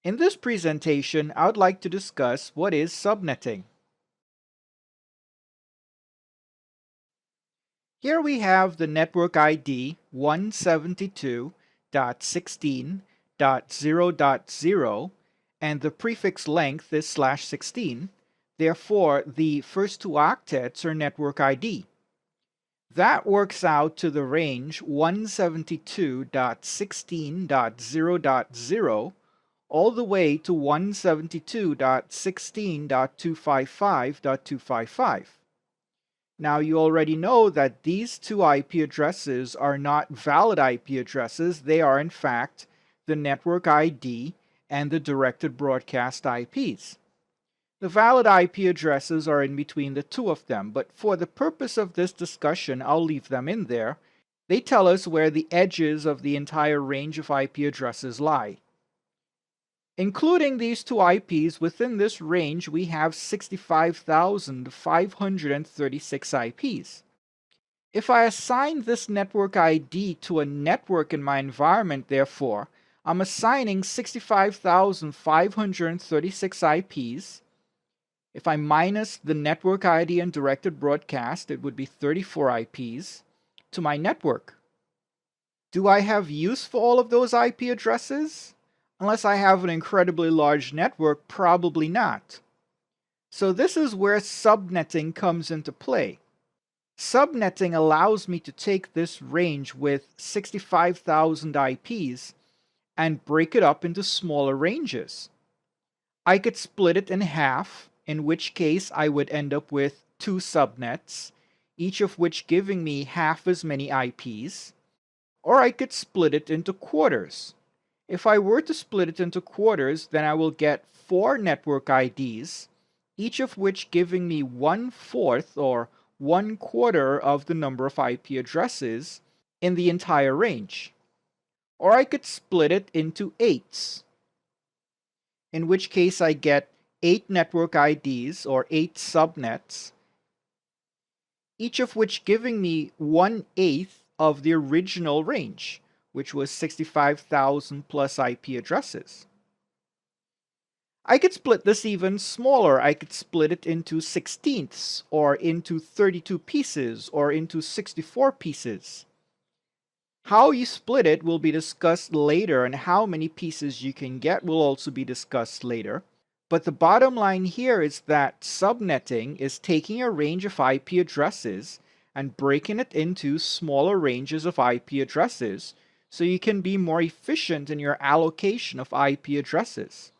In this presentation, I would like to discuss what is subnetting. Here we have the network ID 172.16.0.0 and the prefix length is /16. Therefore, the first two octets are network ID. That works out to the range 172.16.0.0 all the way to 172.16.255.255. Now you already know that these two IP addresses are not valid IP addresses. They are in fact the network ID and the directed broadcast IPs. The valid IP addresses are in between the two of them, but for the purpose of this discussion, I'll leave them in there. They tell us where the edges of the entire range of IP addresses lie. Including these two IPs, within this range we have 65,536 IPs. If I assign this network ID to a network in my environment, therefore, I'm assigning 65,536 IPs. If I minus the network ID and directed broadcast, it would be 34 IPs to my network. Do I have use for all of those IP addresses? Unless I have an incredibly large network, probably not. So this is where subnetting comes into play. Subnetting allows me to take this range with 65,000 IPs and break it up into smaller ranges. I could split it in half, in which case I would end up with two subnets, each of which giving me half as many IPs, or I could split it into quarters. If I were to split it into quarters, then I will get 4 network IDs, each of which giving me 1/4 or 1/4 of the number of IP addresses in the entire range. Or I could split it into 8s, in which case I get 8 network IDs or 8 subnets, each of which giving me 1/8 of the original range, which was 65,000 plus IP addresses. I could split this even smaller. I could split it into 16ths, or into 32 pieces, or into 64 pieces. How you split it will be discussed later, and how many pieces you can get will also be discussed later. But the bottom line here is that subnetting is taking a range of IP addresses and breaking it into smaller ranges of IP addresses so you can be more efficient in your allocation of IP addresses.